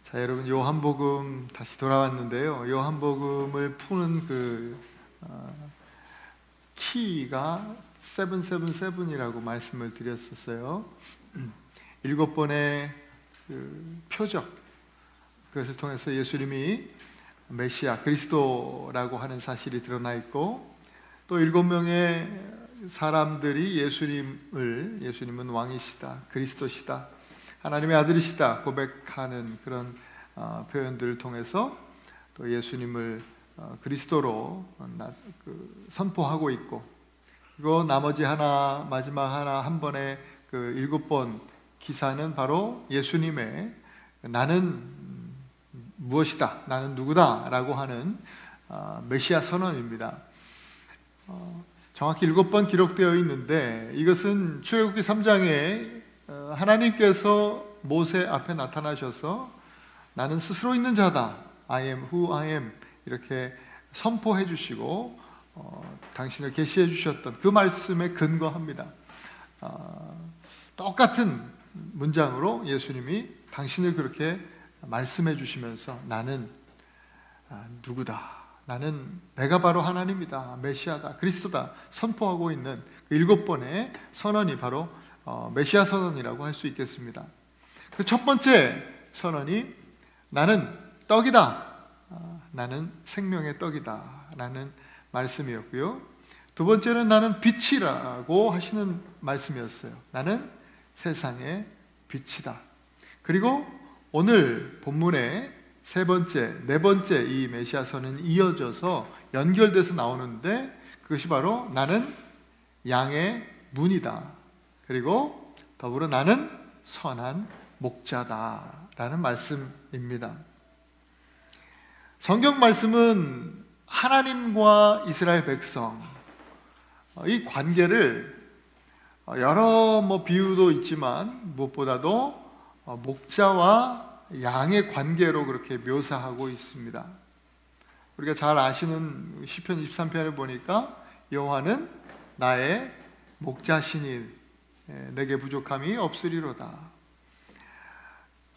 자, 여러분, 요한복음 다시 돌아왔는데요. 요한복음을 푸는 키가 777이라고 말씀을 드렸었어요. 7번의 표적, 그것을 통해서 예수님이 메시아, 그리스도라고 하는 사실이 드러나 있고, 또 7명의 사람들이 예수님은 왕이시다, 그리스도시다, 하나님의 아들이시다 고백하는 그런 표현들을 통해서 또 예수님을 그리스도로 선포하고 있고, 그리고 나머지 마지막 한 번의 7번 기사는 바로 예수님의 나는 무엇이다, 나는 누구다 라고 하는 메시아 선언입니다. 정확히 7번 기록되어 있는데, 이것은 출애굽기 3장에 하나님께서 모세 앞에 나타나셔서 나는 스스로 있는 자다, I am who I am, 이렇게 선포해 주시고 당신을 계시해 주셨던 그 말씀에 근거합니다. 똑같은 문장으로 예수님이 당신을 그렇게 말씀해 주시면서 나는 누구다, 나는 내가 바로 하나님이다, 메시아다, 그리스도다 선포하고 있는 그 7번의 선언이 바로 메시아 선언이라고 할 수 있겠습니다. 그 첫 번째 선언이 나는 떡이다, 나는 생명의 떡이다 라는 말씀이었고요. 두 번째는 나는 빛이라고 하시는 말씀이었어요. 나는 세상의 빛이다. 그리고 오늘 본문의 네 번째 이 메시아 선언이 이어져서 연결돼서 나오는데, 그것이 바로 나는 양의 문이다, 그리고 더불어 나는 선한 목자다 라는 말씀입니다. 성경 말씀은 하나님과 이스라엘 백성, 이 관계를 여러 비유도 있지만 무엇보다도 목자와 양의 관계로 그렇게 묘사하고 있습니다. 우리가 잘 아시는 시편 23편을 보니까 여호와는 나의 목자시니 내게 부족함이 없으리로다.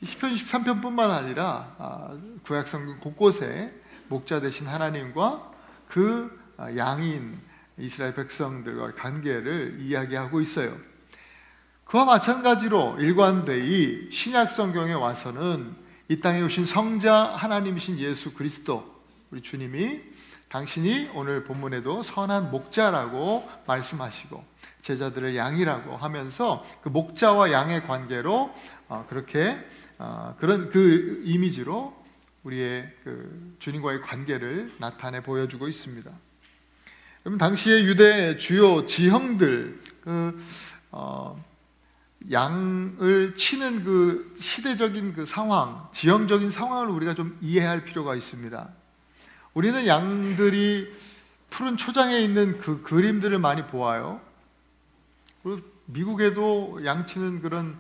시편 23편뿐만 아니라 구약성경 곳곳에 목자 되신 하나님과 그 양인 이스라엘 백성들과의 관계를 이야기하고 있어요. 그와 마찬가지로 일관되이 신약 성경에 와서는 이 땅에 오신 성자 하나님이신 예수 그리스도, 우리 주님이 당신이 오늘 본문에도 선한 목자라고 말씀하시고 제자들을 양이라고 하면서 그 목자와 양의 관계로 그렇게 그런 그 이미지로 우리의 주님과의 관계를 나타내 보여주고 있습니다. 그럼 당시의 유대 주요 지형들, 양을 치는 그 시대적인 그 상황, 지형적인 상황을 우리가 좀 이해할 필요가 있습니다. 우리는 양들이 푸른 초장에 있는 그 그림들을 많이 보아요. 미국에도 양 치는 그런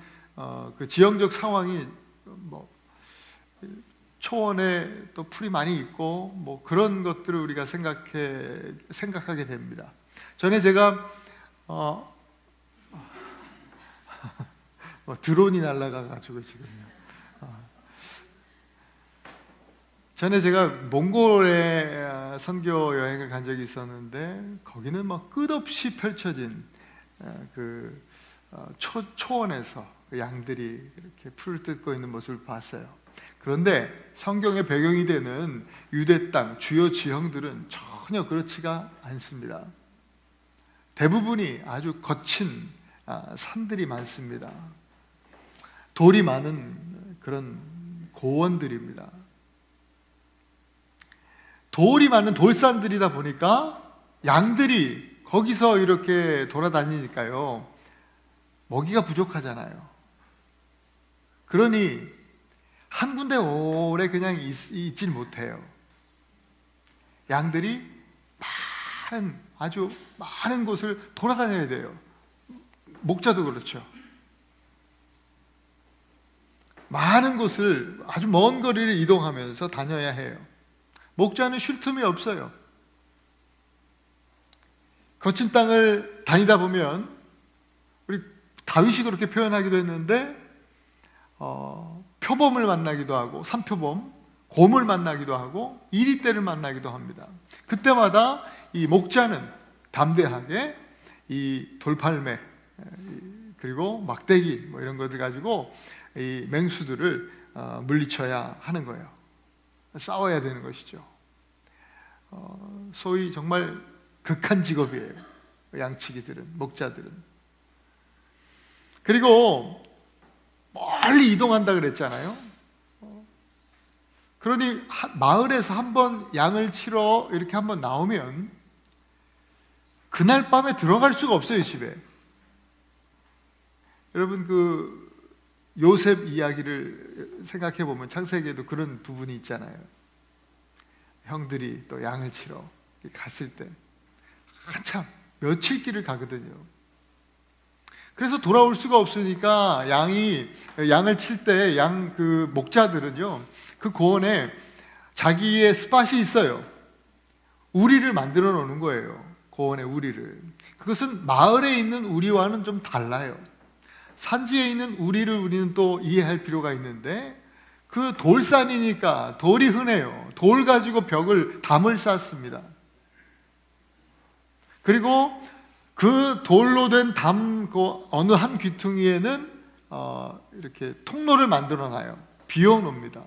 그 지형적 상황이 초원에 또 풀이 많이 있고 그런 것들을 우리가 생각하게 됩니다. 전에 제가 드론이 날아가가지고 지금요. 전에 제가 몽골에 선교 여행을 간 적이 있었는데, 거기는 끝없이 펼쳐진 초원에서 양들이 이렇게 풀을 뜯고 있는 모습을 봤어요. 그런데 성경의 배경이 되는 유대 땅 주요 지형들은 전혀 그렇지가 않습니다. 대부분이 아주 거친 산들이 많습니다. 돌이 많은 그런 고원들입니다. 돌이 많은 돌산들이다 보니까 양들이 거기서 이렇게 돌아다니니까요, 먹이가 부족하잖아요. 그러니 한 군데 오래 그냥 있질 못해요. 양들이 아주 많은 곳을 돌아다녀야 돼요. 목자도 그렇죠. 많은 곳을, 아주 먼 거리를 이동하면서 다녀야 해요. 목자는 쉴 틈이 없어요. 거친 땅을 다니다 보면, 우리 다윗이 그렇게 표현하기도 했는데 표범을 만나기도 하고 산표범, 곰을 만나기도 하고 이리떼를 만나기도 합니다. 그때마다 이 목자는 담대하게 이 돌팔매 그리고 막대기 뭐 이런 것들 가지고 이 맹수들을 물리쳐야 하는 거예요. 싸워야 되는 것이죠. 소위 정말 극한 직업이에요. 양치기들은, 목자들은. 그리고 멀리 이동한다 그랬잖아요. 그러니 마을에서 한번 양을 치러 이렇게 한번 나오면 그날 밤에 들어갈 수가 없어요, 집에. 여러분 그 요셉 이야기를 생각해 보면 창세기에도 그런 부분이 있잖아요. 형들이 또 양을 치러 갔을 때 한참 며칠 길을 가거든요. 그래서 돌아올 수가 없으니까 양을 칠 때 양 그 목자들은요, 그 고원에 자기의 스팟이 있어요. 우리를 만들어 놓는 거예요. 고원의 우리를. 그것은 마을에 있는 우리와는 좀 달라요. 산지에 있는 우리를 우리는 또 이해할 필요가 있는데, 그 돌산이니까 돌이 흔해요. 돌 가지고 담을 쌓습니다. 그리고 그 돌로 된 담 어느 한 귀퉁이에는 이렇게 통로를 만들어 놔요. 비워 놓습니다.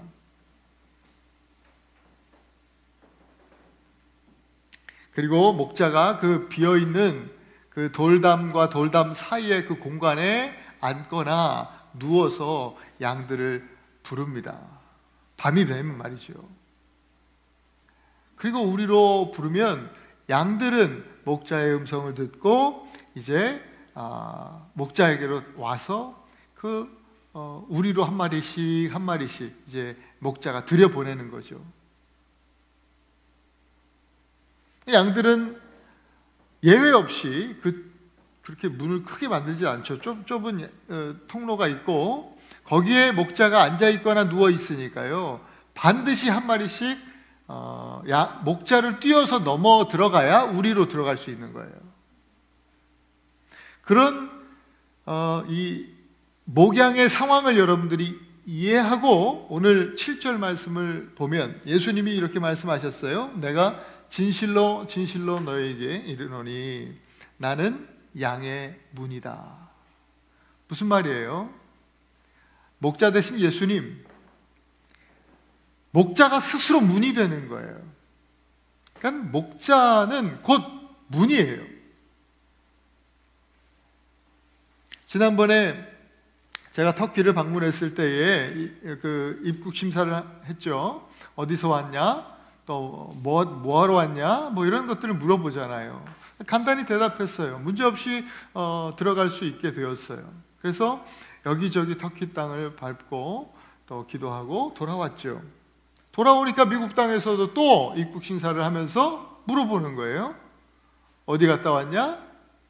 그리고 목자가 그 비어 있는 그 돌담과 돌담 사이의 그 공간에 앉거나 누워서 양들을 부릅니다. 밤이 되면 말이죠. 그리고 우리로 부르면 양들은 목자의 음성을 듣고 이제 목자에게로 와서 그 우리로 한 마리씩 한 마리씩 이제 목자가 들여보내는 거죠. 양들은 예외 없이 그렇게 문을 크게 만들지 않죠. 좁은 통로가 있고 거기에 목자가 앉아 있거나 누워 있으니까요, 반드시 한 마리씩 목자를 뛰어서 넘어 들어가야 우리로 들어갈 수 있는 거예요. 그런 이 목양의 상황을 여러분들이 이해하고 오늘 7절 말씀을 보면 예수님이 이렇게 말씀하셨어요. 내가 진실로 진실로 너에게 이르노니 나는 양의 문이다. 무슨 말이에요? 목자 대신 예수님, 목자가 스스로 문이 되는 거예요. 그러니까 목자는 곧 문이에요. 지난번에 제가 터키를 방문했을 때에 그 입국 심사를 했죠. 어디서 왔냐? 또 뭐 하러 왔냐? 뭐 이런 것들을 물어보잖아요. 간단히 대답했어요. 문제 없이 들어갈 수 있게 되었어요. 그래서 여기저기 터키 땅을 밟고 또 기도하고 돌아왔죠. 돌아오니까 미국 땅에서도 또 입국 심사를 하면서 물어보는 거예요. 어디 갔다 왔냐?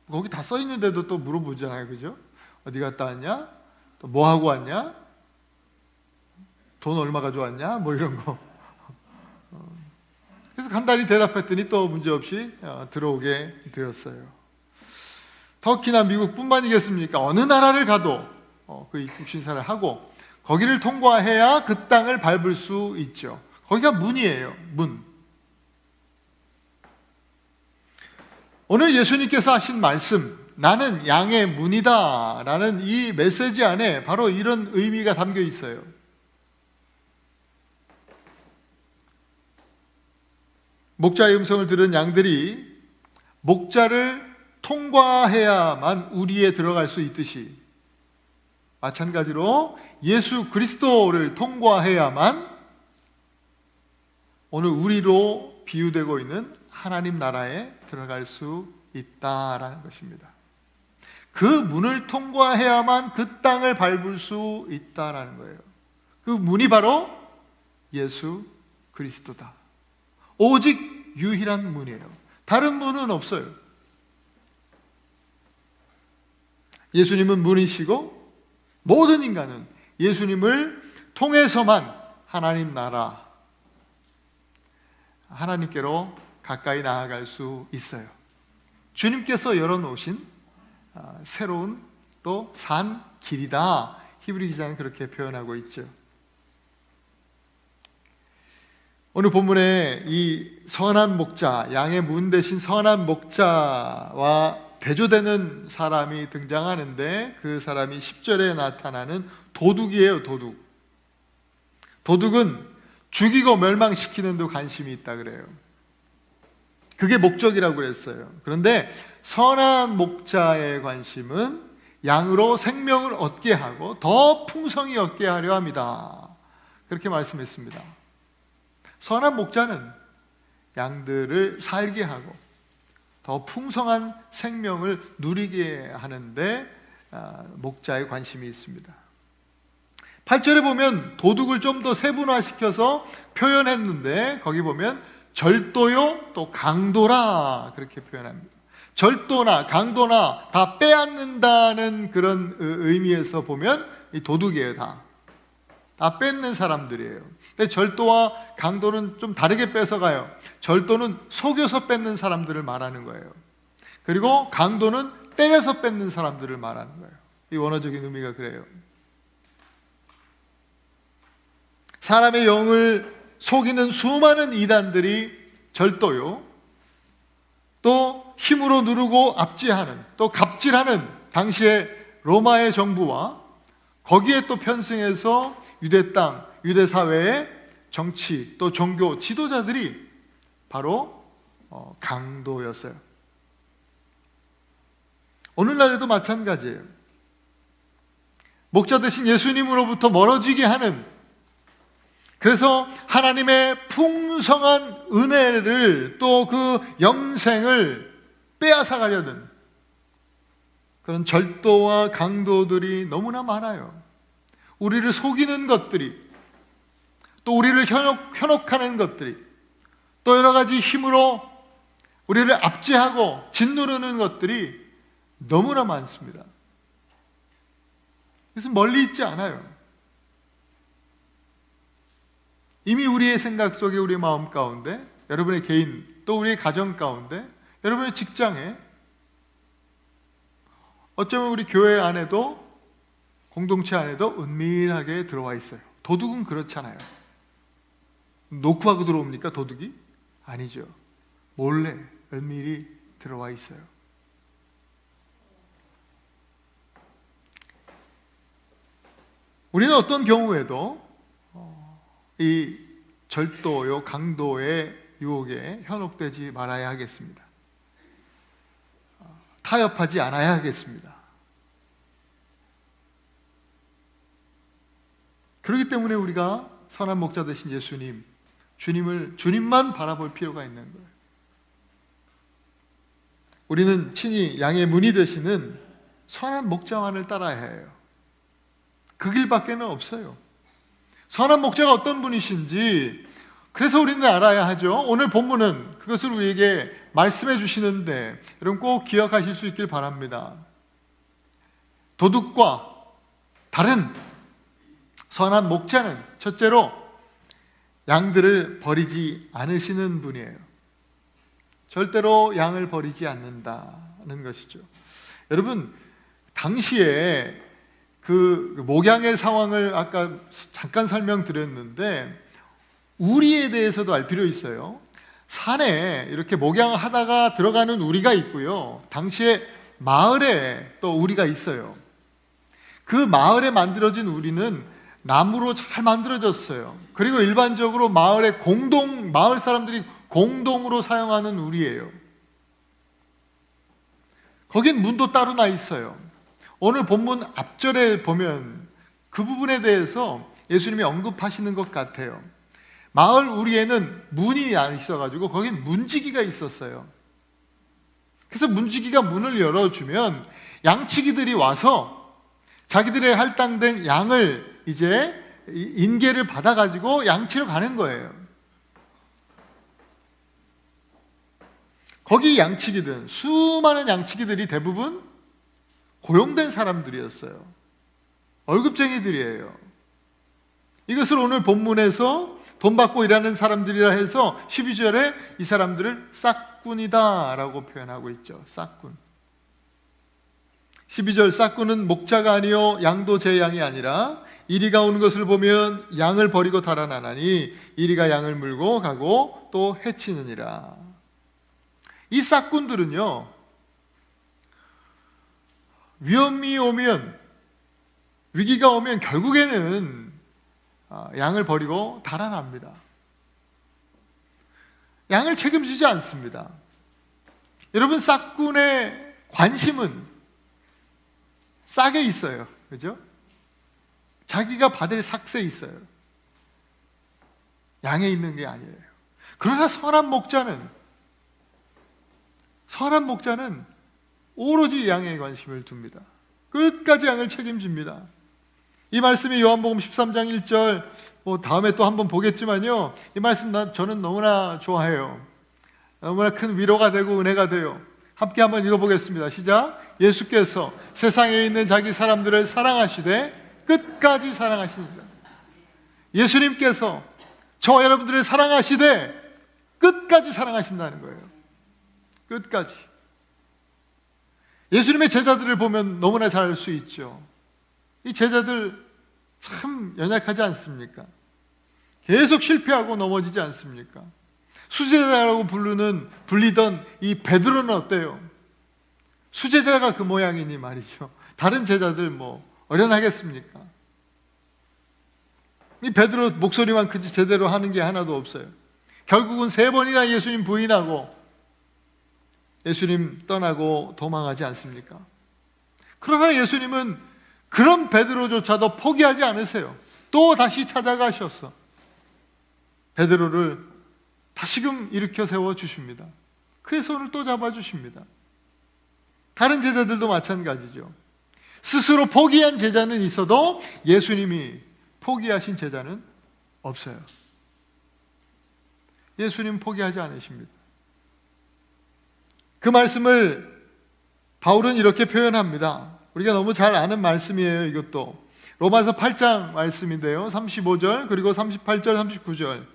거기 다 써 있는데도 또 물어보잖아요, 그죠? 어디 갔다 왔냐? 또 뭐 하고 왔냐? 돈 얼마 가져왔냐? 뭐 이런 거. 그래서 간단히 대답했더니 또 문제없이 들어오게 되었어요. 터키나 미국뿐만이겠습니까? 어느 나라를 가도 그 입국 심사를 하고 거기를 통과해야 그 땅을 밟을 수 있죠. 거기가 문이에요. 문. 오늘 예수님께서 하신 말씀, 나는 양의 문이다 라는 이 메시지 안에 바로 이런 의미가 담겨 있어요. 목자의 음성을 들은 양들이 목자를 통과해야만 우리에 들어갈 수 있듯이, 마찬가지로 예수 그리스도를 통과해야만 오늘 우리로 비유되고 있는 하나님 나라에 들어갈 수 있다라는 것입니다. 그 문을 통과해야만 그 땅을 밟을 수 있다라는 거예요. 그 문이 바로 예수 그리스도다. 오직 유일한 문이에요. 다른 문은 없어요. 예수님은 문이시고 모든 인간은 예수님을 통해서만 하나님 나라, 하나님께로 가까이 나아갈 수 있어요. 주님께서 열어놓으신 새로운 또 산 길이다. 히브리 기자는 그렇게 표현하고 있죠. 오늘 본문에 이 선한 목자, 양의 문 대신 선한 목자와 대조되는 사람이 등장하는데, 그 사람이 10절에 나타나는 도둑이에요. 도둑은 죽이고 멸망시키는 데 관심이 있다 그래요. 그게 목적이라고 그랬어요. 그런데 선한 목자의 관심은 양으로 생명을 얻게 하고 더 풍성히 얻게 하려 합니다. 그렇게 말씀했습니다. 선한 목자는 양들을 살게 하고 더 풍성한 생명을 누리게 하는데 목자의 관심이 있습니다. 8절에 보면 도둑을 좀 더 세분화시켜서 표현했는데, 거기 보면 절도요 또 강도라 그렇게 표현합니다. 절도나 강도나 다 빼앗는다는 그런 의미에서 보면 이 도둑이에요. 다 뺏는 사람들이에요. 근데 절도와 강도는 좀 다르게 뺏어가요. 절도는 속여서 뺏는 사람들을 말하는 거예요. 그리고 강도는 때려서 뺏는 사람들을 말하는 거예요. 이 원어적인 의미가 그래요. 사람의 영을 속이는 수많은 이단들이 절도요, 또 힘으로 누르고 압제하는, 또 갑질하는 당시의 로마의 정부와 거기에 또 편승해서 유대 땅, 유대 사회의 정치 또 종교 지도자들이 바로 강도였어요. 오늘날에도 마찬가지예요. 목자 대신 예수님으로부터 멀어지게 하는, 그래서 하나님의 풍성한 은혜를 또 그 영생을 빼앗아 가려는 그런 절도와 강도들이 너무나 많아요. 우리를 속이는 것들이, 또 우리를 현혹하는 것들이, 또 여러 가지 힘으로 우리를 압제하고 짓누르는 것들이 너무나 많습니다. 그래서 멀리 있지 않아요. 이미 우리의 생각 속에, 우리의 마음 가운데, 여러분의 개인, 또 우리의 가정 가운데, 여러분의 직장에, 어쩌면 우리 교회 안에도, 공동체 안에도 은밀하게 들어와 있어요. 도둑은 그렇잖아요. 놓고 하고 들어옵니까, 도둑이? 아니죠. 몰래 은밀히 들어와 있어요. 우리는 어떤 경우에도 이 절도요, 강도의 유혹에 현혹되지 말아야 하겠습니다. 타협하지 않아야 하겠습니다. 그렇기 때문에 우리가 선한 목자 되신 예수님, 주님만 바라볼 필요가 있는 거예요. 우리는 친히 양의 문이 되시는 선한 목자만을 따라야 해요. 그 길밖에는 없어요. 선한 목자가 어떤 분이신지 그래서 우리는 알아야 하죠. 오늘 본문은 그것을 우리에게 말씀해 주시는데, 여러분 꼭 기억하실 수 있길 바랍니다. 도둑과 다른 선한 목자는 첫째로 양들을 버리지 않으시는 분이에요. 절대로 양을 버리지 않는다는 것이죠. 여러분, 당시에 그 목양의 상황을 아까 잠깐 설명드렸는데, 우리에 대해서도 알 필요 있어요. 산에 이렇게 목양하다가 들어가는 우리가 있고요, 당시에 마을에 또 우리가 있어요. 그 마을에 만들어진 우리는 나무로 잘 만들어졌어요. 그리고 일반적으로 마을 사람들이 공동으로 사용하는 우리예요. 거긴 문도 따로 나 있어요. 오늘 본문 앞절에 보면 그 부분에 대해서 예수님이 언급하시는 것 같아요. 마을 우리에는 문이 안 있어가지고 거긴 문지기가 있었어요. 그래서 문지기가 문을 열어주면 양치기들이 와서 자기들의 할당된 양을 이제 인계를 받아가지고 양치러 가는 거예요. 거기 양치기들, 수많은 양치기들이 대부분 고용된 사람들이었어요. 월급쟁이들이에요. 이것을 오늘 본문에서 돈 받고 일하는 사람들이라 해서 12절에 이 사람들을 싹군이다 라고 표현하고 있죠. 싹군. 12절 싹군은 목자가 아니요 양도 제 양이 아니라 이리가 오는 것을 보면 양을 버리고 달아나나니 이리가 양을 물고 가고 또 해치느니라. 이 싹꾼들은요, 위험이 오면, 위기가 오면 결국에는 양을 버리고 달아납니다. 양을 책임지지 않습니다. 여러분, 싹꾼의 관심은 싹에 있어요. 그죠? 자기가 받을 삭세에 있어요. 양에 있는 게 아니에요. 그러나 선한 목자는 오로지 양에 관심을 둡니다. 끝까지 양을 책임집니다. 이 말씀이 요한복음 13장 1절, 다음에 또 한번 보겠지만요, 이 말씀 저는 너무나 좋아해요. 너무나 큰 위로가 되고 은혜가 돼요. 함께 한번 읽어보겠습니다. 시작. 예수께서 세상에 있는 자기 사람들을 사랑하시되 끝까지 사랑하십니다. 예수님께서 저 여러분들을 사랑하시되 끝까지 사랑하신다는 거예요. 끝까지. 예수님의 제자들을 보면 너무나 잘 알 수 있죠. 이 제자들 참 연약하지 않습니까? 계속 실패하고 넘어지지 않습니까? 수제자라고 불리던 이 베드로는 어때요? 수제자가 그 모양이니 말이죠. 다른 제자들 어련하겠습니까? 이 베드로 목소리만 크지 제대로 하는 게 하나도 없어요. 결국은 3번이나 예수님 부인하고 예수님 떠나고 도망하지 않습니까? 그러나 예수님은 그런 베드로조차도 포기하지 않으세요. 또 다시 찾아가셔서 베드로를 다시금 일으켜 세워주십니다. 그의 손을 또 잡아주십니다. 다른 제자들도 마찬가지죠. 스스로 포기한 제자는 있어도 예수님이 포기하신 제자는 없어요. 예수님 포기하지 않으십니다. 그 말씀을 바울은 이렇게 표현합니다. 우리가 너무 잘 아는 말씀이에요. 이것도 로마서 8장 말씀인데요, 35절 그리고 38절 39절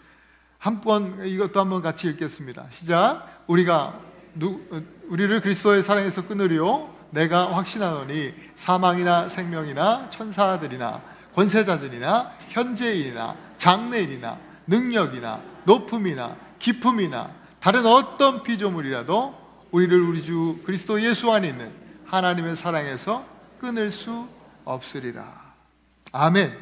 이것도 한번 같이 읽겠습니다. 시작. 우리를 그리스도의 사랑에서 끊으리오 내가 확신하노니 사망이나 생명이나 천사들이나 권세자들이나 현재일이나 장래일이나 능력이나 높음이나 깊음이나 다른 어떤 피조물이라도 우리를 우리 주 그리스도 예수 안에 있는 하나님의 사랑에서 끊을 수 없으리라. 아멘.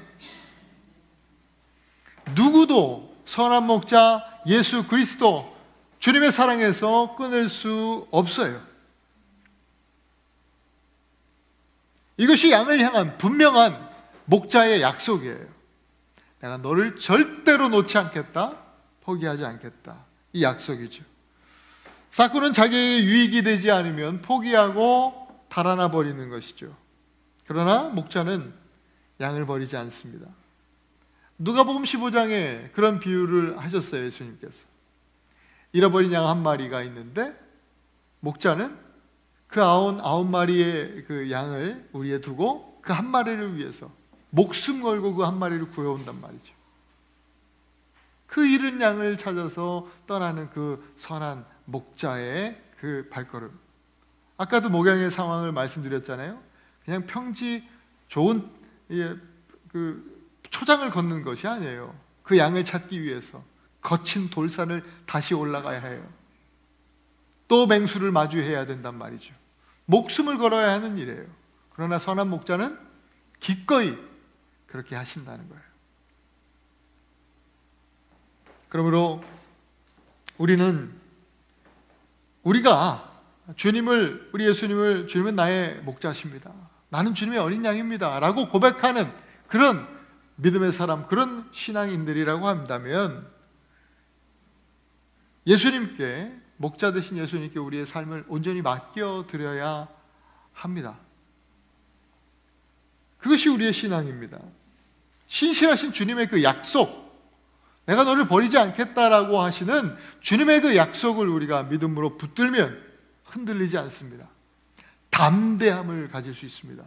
누구도 선한 목자 예수 그리스도 주님의 사랑에서 끊을 수 없어요. 이것이 양을 향한 분명한 목자의 약속이에요. 내가 너를 절대로 놓지 않겠다, 포기하지 않겠다. 이 약속이죠. 싹꾼은 자기의 유익이 되지 않으면 포기하고 달아나 버리는 것이죠. 그러나 목자는 양을 버리지 않습니다. 누가복음 15장에 그런 비유를 하셨어요. 예수님께서 잃어버린 양 한 마리가 있는데 목자는 그 99마리의 그 양을 우리에 두고 그 한 마리를 위해서 목숨 걸고 그 한 마리를 구해온단 말이죠. 그 잃은 양을 찾아서 떠나는 그 선한 목자의 그 발걸음. 아까도 목양의 상황을 말씀드렸잖아요. 그냥 평지 좋은 그 초장을 걷는 것이 아니에요. 그 양을 찾기 위해서 거친 돌산을 다시 올라가야 해요. 또 맹수를 마주해야 된단 말이죠. 목숨을 걸어야 하는 일이에요. 그러나 선한 목자는 기꺼이 그렇게 하신다는 거예요. 그러므로 우리가 우리 예수님을 주님은 나의 목자십니다. 나는 주님의 어린 양입니다. 라고 고백하는 그런 믿음의 사람, 그런 신앙인들이라고 한다면 예수님께, 목자 되신 예수님께 우리의 삶을 온전히 맡겨드려야 합니다. 그것이 우리의 신앙입니다. 신실하신 주님의 그 약속, 내가 너를 버리지 않겠다라고 하시는 주님의 그 약속을 우리가 믿음으로 붙들면 흔들리지 않습니다. 담대함을 가질 수 있습니다.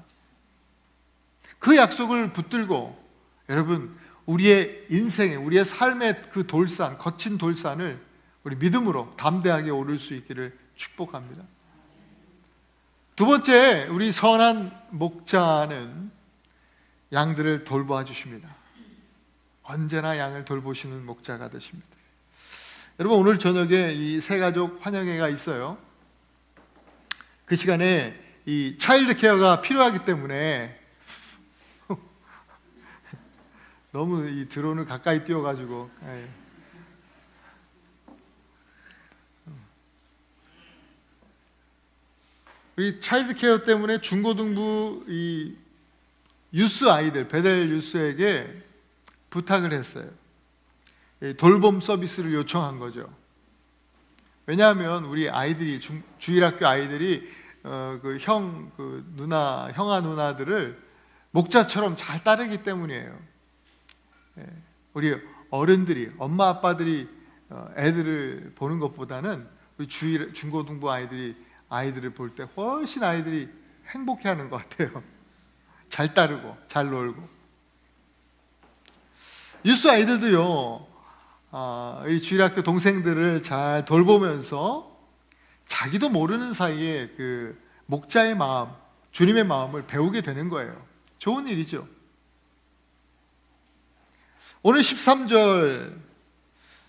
그 약속을 붙들고 여러분, 우리의 인생에, 우리의 삶의 그 돌산, 거친 돌산을 우리 믿음으로 담대하게 오를 수 있기를 축복합니다. 두 번째, 우리 선한 목자는 양들을 돌보아 주십니다. 언제나 양을 돌보시는 목자가 되십니다. 여러분, 오늘 저녁에 이 새가족 환영회가 있어요. 그 시간에 이 차일드 케어가 필요하기 때문에 너무 이 드론을 가까이 띄워가지고 우리 차일드 케어 때문에 중고등부 이 유스 아이들, 베델 유스에게 부탁을 했어요. 돌봄 서비스를 요청한 거죠. 왜냐하면 우리 아이들이 주일학교 아이들이 형아 누나들을 목자처럼 잘 따르기 때문이에요. 우리 어른들이, 엄마 아빠들이 애들을 보는 것보다는 우리 중고등부 아이들을 볼 때 훨씬 아이들이 행복해하는 것 같아요. 잘 따르고 잘 놀고. 유스 아이들도요, 이 주일학교 동생들을 잘 돌보면서 자기도 모르는 사이에 그 목자의 마음, 주님의 마음을 배우게 되는 거예요. 좋은 일이죠. 오늘 13절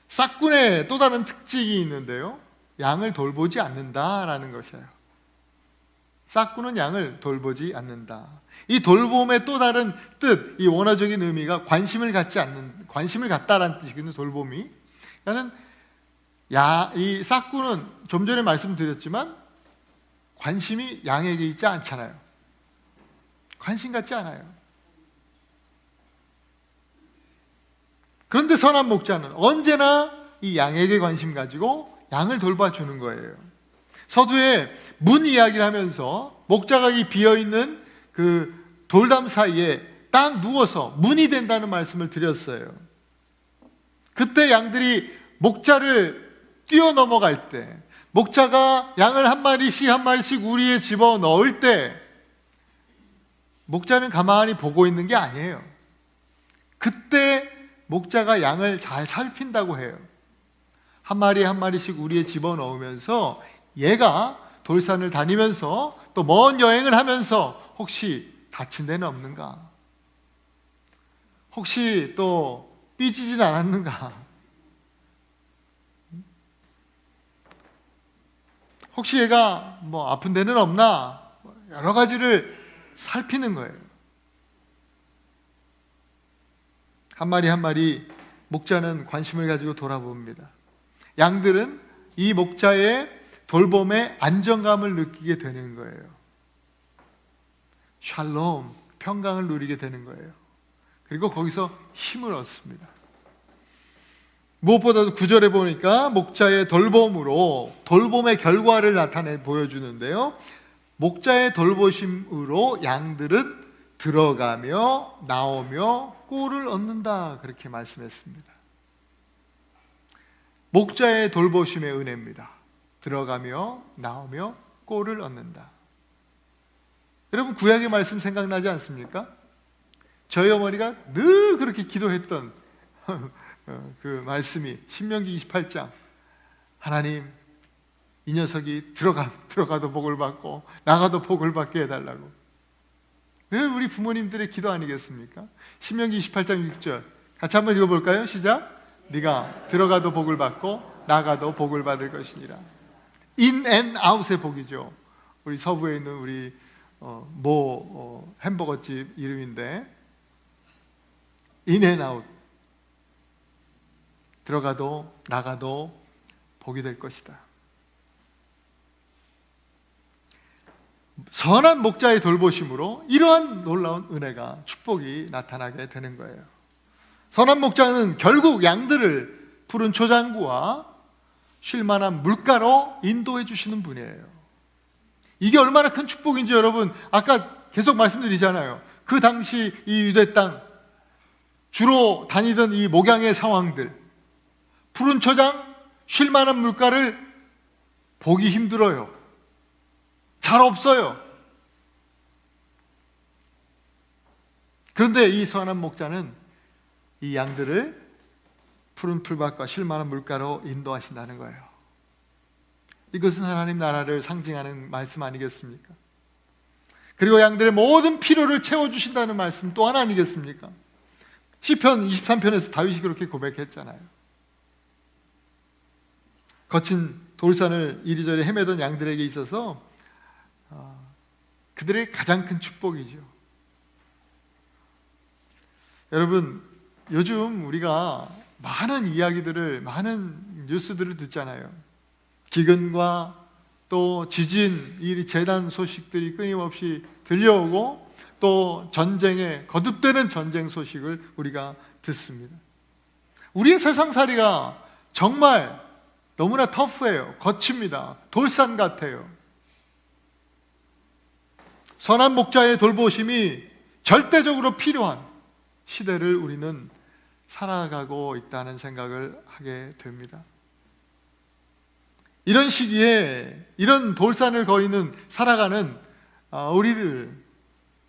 싹군의 또 다른 특징이 있는데요, 양을 돌보지 않는다라는 것이에요. 싹군은 양을 돌보지 않는다. 이 돌봄의 또 다른 뜻, 이 원어적인 의미가 관심을 갖다라는 뜻이거든요. 돌봄이. 그러니까는 이 싹군은 좀 전에 말씀드렸지만 관심이 양에게 있지 않잖아요. 관심 갖지 않아요. 그런데 선한 목자는 언제나 이 양에게 관심 가지고 양을 돌봐주는 거예요. 서두에 문 이야기를 하면서 목자가 이 비어있는 그 돌담 사이에 딱 누워서 문이 된다는 말씀을 드렸어요. 그때 양들이 목자를 뛰어넘어갈 때, 목자가 양을 한 마리씩 우리에 집어 넣을 때 목자는 가만히 보고 있는 게 아니에요. 그때 목자가 양을 잘 살핀다고 해요. 한 마리씩 우리에 집어 넣으면서 얘가 돌산을 다니면서 또 먼 여행을 하면서 혹시 다친 데는 없는가? 혹시 또 삐지진 않았는가? 혹시 얘가 뭐 아픈 데는 없나? 여러 가지를 살피는 거예요. 한 마리 목자는 관심을 가지고 돌아봅니다. 양들은 이 목자의 돌봄에 안정감을 느끼게 되는 거예요. 샬롬, 평강을 누리게 되는 거예요. 그리고 거기서 힘을 얻습니다. 무엇보다도 9절에 보니까 목자의 돌봄으로 돌봄의 결과를 보여주는데요. 목자의 돌보심으로 양들은 들어가며 나오며 꼴을 얻는다, 그렇게 말씀했습니다. 목자의 돌보심의 은혜입니다. 들어가며 나오며 꼴을 얻는다. 여러분, 구약의 말씀 생각나지 않습니까? 저희 어머니가 늘 그렇게 기도했던 그 말씀이 신명기 28장, 하나님, 이 녀석이 들어가도 복을 받고 나가도 복을 받게 해달라고. 늘 우리 부모님들의 기도 아니겠습니까? 신명기 28장 6절 같이 한번 읽어볼까요? 시작. 네가 들어가도 복을 받고 나가도 복을 받을 것이니라. 인 앤 아웃의 복이죠. 우리 서부에 있는 우리 햄버거집 이름인데, 인 앤 아웃, 들어가도 나가도 복이 될 것이다. 선한 목자의 돌보심으로 이러한 놀라운 은혜가, 축복이 나타나게 되는 거예요. 선한 목자는 결국 양들을 푸른 초장구와 쉴만한 물가로 인도해 주시는 분이에요. 이게 얼마나 큰 축복인지 여러분, 아까 계속 말씀드리잖아요. 그 당시 이 유대 땅 주로 다니던 이 목양의 상황들, 푸른 초장, 쉴만한 물가를 보기 힘들어요. 잘 없어요. 그런데 이 선한 목자는 이 양들을 푸른 풀밭과 쉴만한 물가로 인도하신다는 거예요. 이것은 하나님 나라를 상징하는 말씀 아니겠습니까? 그리고 양들의 모든 필요를 채워주신다는 말씀 또 하나 아니겠습니까? 시편 23편에서 다윗이 그렇게 고백했잖아요. 거친 돌산을 이리저리 헤매던 양들에게 있어서 그들의 가장 큰 축복이죠. 여러분, 요즘 우리가 많은 이야기들을, 많은 뉴스들을 듣잖아요. 기근과 또 지진, 이 재난 소식들이 끊임없이 들려오고 또 전쟁에, 거듭되는 전쟁 소식을 우리가 듣습니다. 우리의 세상살이가 정말 너무나 터프해요. 거칩니다. 돌산 같아요. 선한 목자의 돌보심이 절대적으로 필요한 시대를 우리는 살아가고 있다는 생각을 하게 됩니다. 이런 시기에 이런 돌산을 거리는 살아가는 우리들,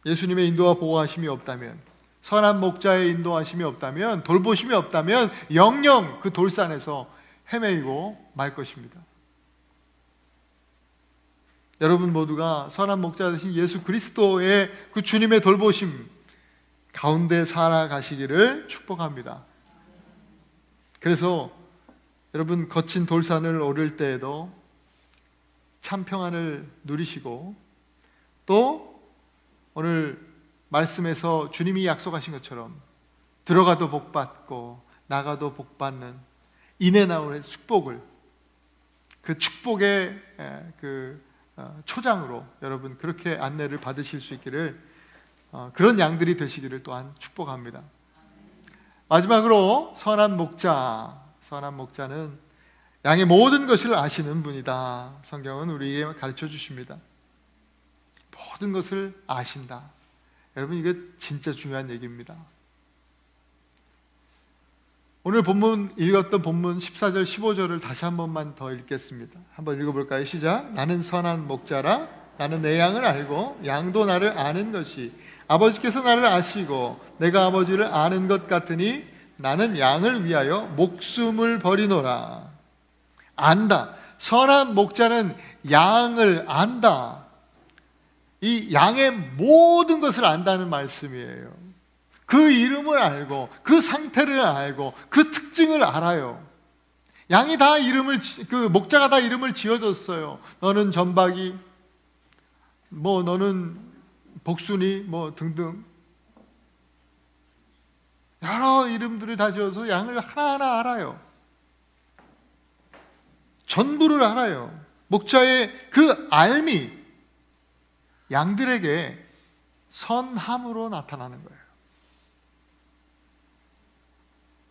예수님의 인도와 보호하심이 없다면, 선한 목자의 인도하심이 없다면, 돌보심이 없다면 영영 그 돌산에서 헤매이고 말 것입니다. 여러분 모두가 선한 목자 되신 예수 그리스도의 그 주님의 돌보심 가운데 살아가시기를 축복합니다. 그래서 여러분, 거친 돌산을 오를 때에도 참 평안을 누리시고, 또 오늘 말씀에서 주님이 약속하신 것처럼 들어가도 복받고 나가도 복받는 인앤아웃의 축복을, 그 축복의 초장으로 여러분 그렇게 안내를 받으실 수 있기를, 그런 양들이 되시기를 또한 축복합니다. 마지막으로 선한 목자는 양의 모든 것을 아시는 분이다. 성경은 우리에게 가르쳐 주십니다. 모든 것을 아신다. 여러분, 이게 진짜 중요한 얘기입니다. 오늘 본문 읽었던 본문 14절 15절을 다시 한 번만 더 읽겠습니다. 한번 읽어볼까요? 시작. 나는 선한 목자라. 나는 내 양을 알고 양도 나를 아는 것이 아버지께서 나를 아시고 내가 아버지를 아는 것 같으니 나는 양을 위하여 목숨을 버리노라. 안다. 선한 목자는 양을 안다. 이 양의 모든 것을 안다는 말씀이에요. 그 이름을 알고, 그 상태를 알고, 그 특징을 알아요. 양이 다 목자가 다 이름을 지어줬어요. 너는 전박이, 너는 복순이, 등등. 여러 이름들을 다 지어서 양을 하나하나 알아요. 전부를 알아요. 목자의 그 알미, 양들에게 선함으로 나타나는 거예요.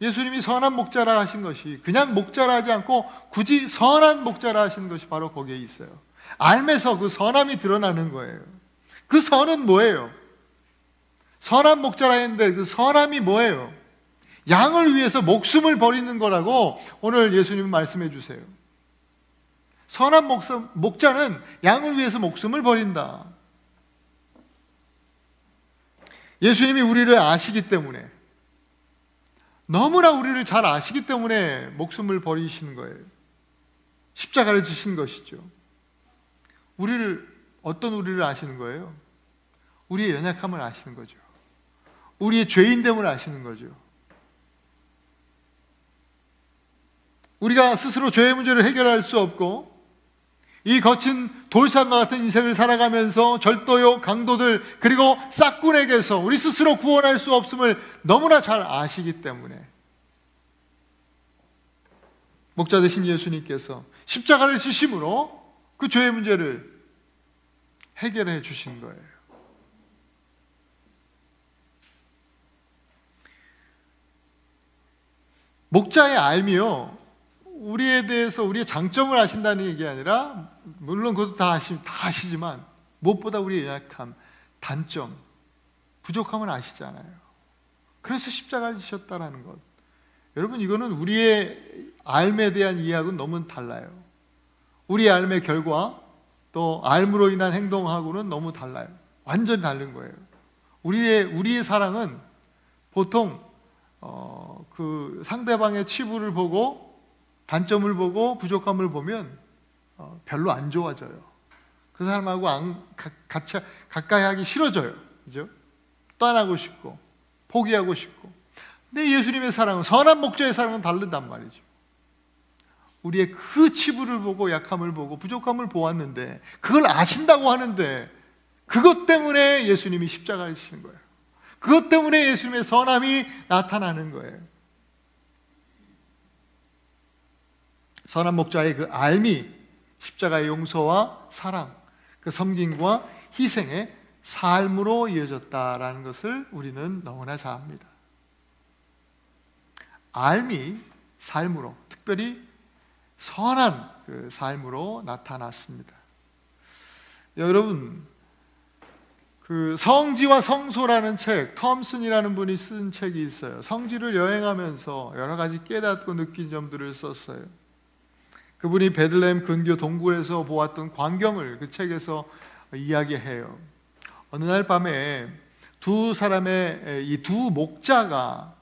예수님이 선한 목자라 하신 것이 그냥 목자라 하지 않고 굳이 선한 목자라 하신 것이 바로 거기에 있어요. 알면서 그 선함이 드러나는 거예요. 그 선은 뭐예요? 선한 목자라 했는데 그 선함이 뭐예요? 양을 위해서 목숨을 버리는 거라고 오늘 예수님은 말씀해 주세요. 선한 목자는 양을 위해서 목숨을 버린다. 예수님이 우리를 아시기 때문에, 너무나 우리를 잘 아시기 때문에 목숨을 버리시는 거예요. 십자가를 지신 것이죠. 어떤 우리를 아시는 거예요? 우리의 연약함을 아시는 거죠. 우리의 죄인됨을 아시는 거죠. 우리가 스스로 죄의 문제를 해결할 수 없고, 이 거친 돌산과 같은 인생을 살아가면서 절도요, 강도들, 그리고 싹군에게서 우리 스스로 구원할 수 없음을 너무나 잘 아시기 때문에 목자 되신 예수님께서 십자가를 지심으로 그 죄의 문제를 해결해 주신 거예요. 목자의 알미요, 우리에 대해서 우리의 장점을 아신다는 얘기 아니라, 물론 그것도 다 아시지만 무엇보다 우리의 연약함, 단점, 부족함을 아시잖아요. 그래서 십자가를 지셨다라는 것. 여러분, 이거는 우리의 알에 대한 이해하고는 너무 달라요. 우리의 알의 결과, 또 알므로 인한 행동하고는 너무 달라요. 완전 다른 거예요. 우리의 사랑은 보통 그 상대방의 치부를 보고, 단점을 보고, 부족함을 보면 별로 안 좋아져요. 그 사람하고 같이 가까이 하기 싫어져요. 그죠? 떠나고 싶고 포기하고 싶고. 근데 예수님의 사랑은, 선한 목자의 사랑은 다르단 말이죠. 우리의 그 치부를 보고 약함을 보고 부족함을 보았는데, 그걸 아신다고 하는데 그것 때문에 예수님이 십자가를 지시는 거예요. 그것 때문에 예수님의 선함이 나타나는 거예요. 선한 목자의 그 알미, 십자가의 용서와 사랑, 그 섬김과 희생의 삶으로 이어졌다라는 것을 우리는 너무나 잘 압니다. 알미, 삶으로, 특별히 선한 그 삶으로 나타났습니다. 여러분, 그 성지와 성소라는 책, 톰슨이라는 분이 쓴 책이 있어요. 성지를 여행하면서 여러 가지 깨닫고 느낀 점들을 썼어요. 그분이 베들레헴 근교 동굴에서 보았던 광경을 그 책에서 이야기해요. 어느 날 밤에 두 사람의 이 두 목자가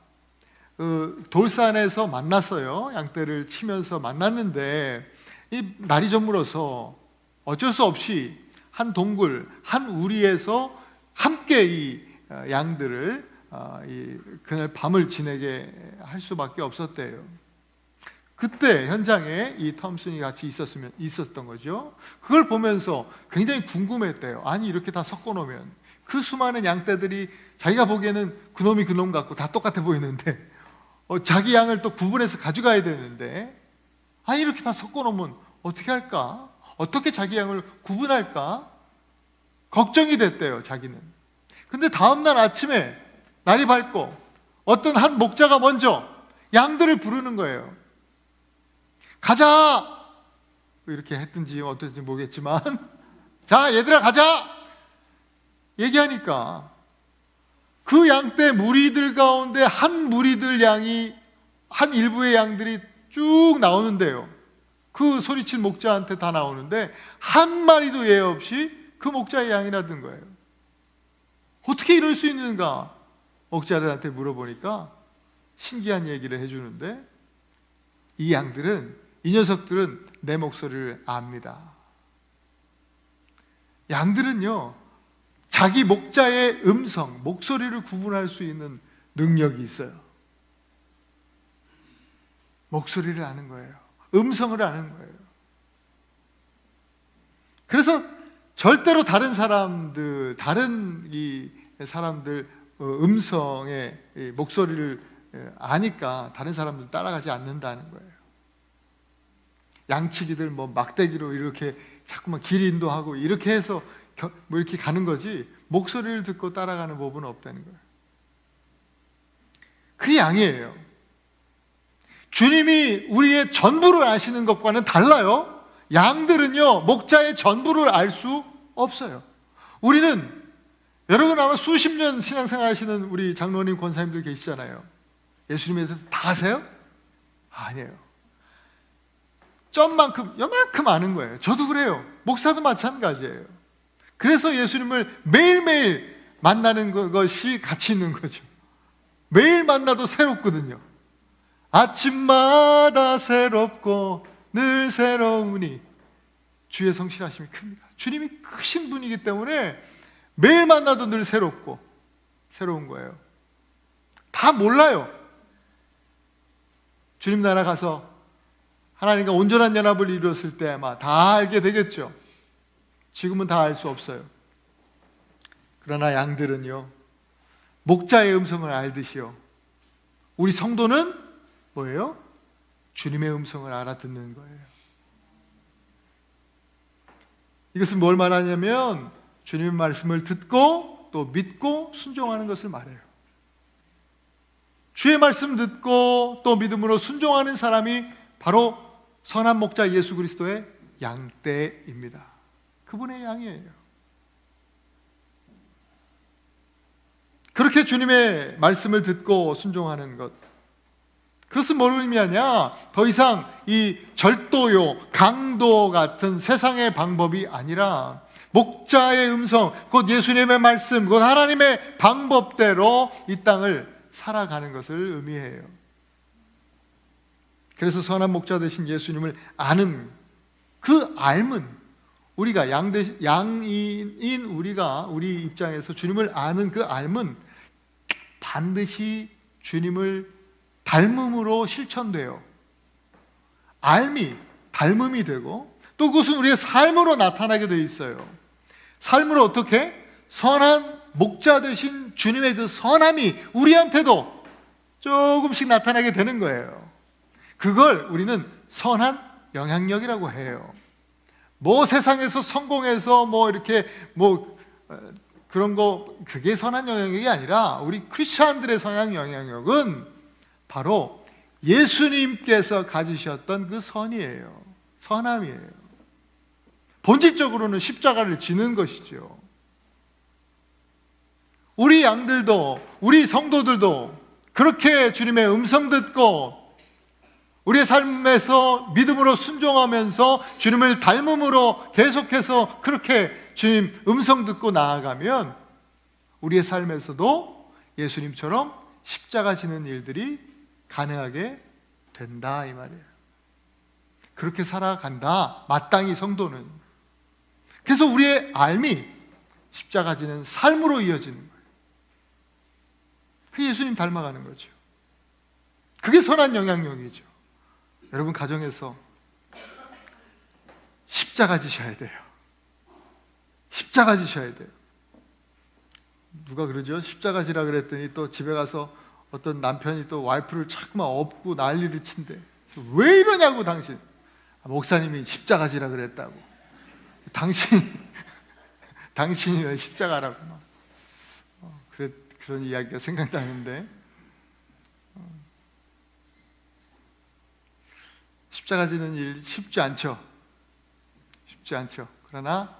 그 돌산에서 만났어요. 양떼를 치면서 만났는데 이 날이 저물어서 어쩔 수 없이 한 동굴, 한 우리에서 함께 이 양들을 그날 밤을 지내게 할 수밖에 없었대요. 그때 현장에 이 톰슨이 같이 있었던 거죠. 그걸 보면서 굉장히 궁금했대요. 아니, 이렇게 다 섞어 놓으면 그 수많은 양떼들이 자기가 보기에는 그놈이 그놈 같고 다 똑같아 보이는데 자기 양을 또 구분해서 가져가야 되는데, 아니, 이렇게 다 섞어 놓으면 어떻게 할까? 어떻게 자기 양을 구분할까? 걱정이 됐대요, 자기는. 근데 다음날 아침에 날이 밝고 어떤 한 목자가 먼저 양들을 부르는 거예요. 가자! 이렇게 했든지 어떤지 모르겠지만, 자, 얘들아, 가자! 얘기하니까 그 양떼 무리들 가운데 한 무리들 양이, 한 일부의 양들이 쭉 나오는데요. 그 소리친 목자한테 다 나오는데 한 마리도 예 없이 그 목자의 양이라던 거예요. 어떻게 이럴 수 있는가? 목자들한테 물어보니까 신기한 얘기를 해주는데, 이 양들은, 이 녀석들은 내 목소리를 압니다. 양들은요, 자기 목자의 음성, 목소리를 구분할 수 있는 능력이 있어요. 목소리를 아는 거예요. 음성을 아는 거예요. 그래서 절대로 다른 사람들 음성의 목소리를 아니까 다른 사람들 따라가지 않는다는 거예요. 양치기들 막대기로 이렇게 자꾸만 길 인도하고 이렇게 해서 이렇게 가는 거지, 목소리를 듣고 따라가는 법은 없다는 거예요. 그 양이에요. 주님이 우리의 전부를 아시는 것과는 달라요. 양들은요, 목자의 전부를 알 수 없어요. 우리는, 여러분 아마 수십 년 신앙생활 하시는 우리 장로님, 권사님들 계시잖아요. 예수님에 대해서 다 아세요? 아니에요. 점만큼, 요만큼 아는 거예요. 저도 그래요. 목사도 마찬가지예요. 그래서 예수님을 매일매일 만나는 것이 가치 있는 거죠. 매일 만나도 새롭거든요. 아침마다 새롭고 늘 새로우니 주의 성실하심이 큽니다. 주님이 크신 분이기 때문에 매일 만나도 늘 새롭고 새로운 거예요. 다 몰라요. 주님 나라 가서 하나님과 온전한 연합을 이루었을 때 아마 다 알게 되겠죠. 지금은 다 알 수 없어요. 그러나 양들은요, 목자의 음성을 알듯이요, 우리 성도는 뭐예요? 주님의 음성을 알아듣는 거예요. 이것은 뭘 말하냐면 주님의 말씀을 듣고 또 믿고 순종하는 것을 말해요. 주의 말씀 듣고 또 믿음으로 순종하는 사람이 바로 선한 목자 예수 그리스도의 양떼입니다. 그분의 양이에요. 그렇게 주님의 말씀을 듣고 순종하는 것, 그것은 뭘 의미하냐? 더 이상 이 절도요, 강도 같은 세상의 방법이 아니라 목자의 음성, 곧 예수님의 말씀, 곧 하나님의 방법대로 이 땅을 살아가는 것을 의미해요. 그래서 선한 목자 되신 예수님을 아는 그 알은 우리가 양인 우리가 우리 입장에서 주님을 아는 그 알은 반드시 주님을 닮음으로 실천돼요. 알미, 닮음이 되고 또 그것은 우리의 삶으로 나타나게 되어 있어요. 삶으로 어떻게? 선한 목자 되신 주님의 그 선함이 우리한테도 조금씩 나타나게 되는 거예요. 그걸 우리는 선한 영향력이라고 해요. 뭐 세상에서 성공해서 뭐 이렇게 뭐 그런 거, 그게 선한 영향력이 아니라 우리 크리스찬들의 선한 영향력은 바로 예수님께서 가지셨던 그 선이에요. 선함이에요. 본질적으로는 십자가를 지는 것이죠. 우리 양들도, 우리 성도들도 그렇게 주님의 음성 듣고 우리의 삶에서 믿음으로 순종하면서 주님을 닮음으로 계속해서 그렇게 주님 음성 듣고 나아가면 우리의 삶에서도 예수님처럼 십자가 지는 일들이 가능하게 된다, 이 말이에요. 그렇게 살아간다, 마땅히 성도는. 그래서 우리의 삶이 십자가 지는 삶으로 이어지는 거예요. 그게 예수님 닮아가는 거죠. 그게 선한 영향력이죠. 여러분, 가정에서 십자가 지셔야 돼요. 십자가 지셔야 돼요. 누가 그러죠? 십자가 지라 그랬더니 또 집에 가서 어떤 남편이 또 와이프를 자꾸만 업고 난리를 친대. 왜 이러냐고, 당신. 목사님이 십자가 지라 그랬다고. 당신이 왜 십자가라고 막. 그런 이야기가 생각나는데, 십자가 지는 일 쉽지 않죠. 쉽지 않죠. 그러나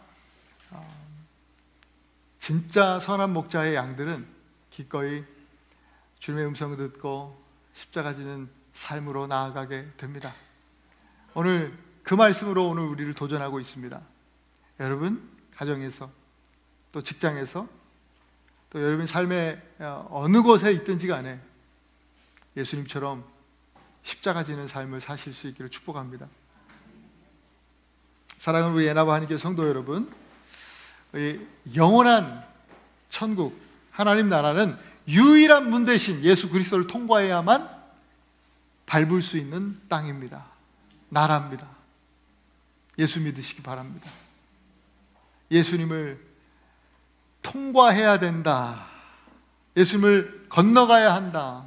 진짜 선한 목자의 양들은 기꺼이 주님의 음성을 듣고 십자가 지는 삶으로 나아가게 됩니다. 오늘 그 말씀으로 오늘 우리를 도전하고 있습니다. 여러분, 가정에서 또 직장에서 또 여러분 삶의 어느 곳에 있든지 간에 예수님처럼 십자가 지는 삶을 사실 수 있기를 축복합니다. 사랑하는 우리 예나바 하나님께 성도 여러분, 영원한 천국 하나님 나라는 유일한 문 대신 예수 그리스도를 통과해야만 밟을 수 있는 땅입니다. 나라입니다. 예수 믿으시기 바랍니다. 예수님을 통과해야 된다. 예수님을 건너가야 한다.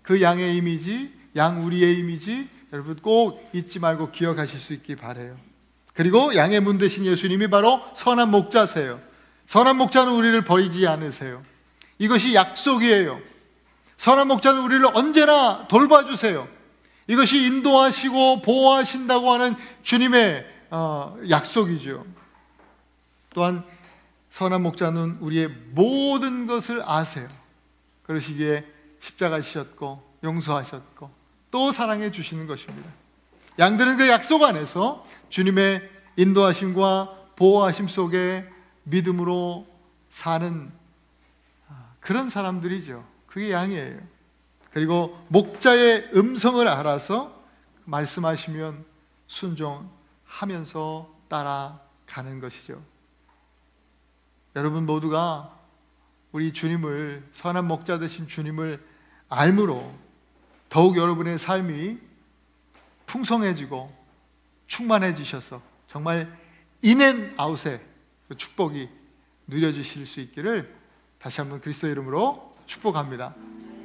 그 양의 이미지, 양 우리의 이미지 여러분 꼭 잊지 말고 기억하실 수 있기 바라요. 그리고 양의 문 대신 예수님이 바로 선한 목자세요. 선한 목자는 우리를 버리지 않으세요. 이것이 약속이에요. 선한 목자는 우리를 언제나 돌봐주세요. 이것이 인도하시고 보호하신다고 하는 주님의 약속이죠. 또한 선한 목자는 우리의 모든 것을 아세요. 그러시기에 십자가 지셨고 용서하셨고 또 사랑해 주시는 것입니다. 양들은 그 약속 안에서 주님의 인도하심과 보호하심 속에 믿음으로 사는 그런 사람들이죠. 그게 양이에요. 그리고 목자의 음성을 알아서 말씀하시면 순종하면서 따라가는 것이죠. 여러분 모두가 우리 주님을, 선한 목자 되신 주님을 알므로 더욱 여러분의 삶이 풍성해지고 충만해지셔서 정말 인앤아웃의 그 축복이 누려지실 수 있기를 다시 한번 그리스도의 이름으로 축복합니다.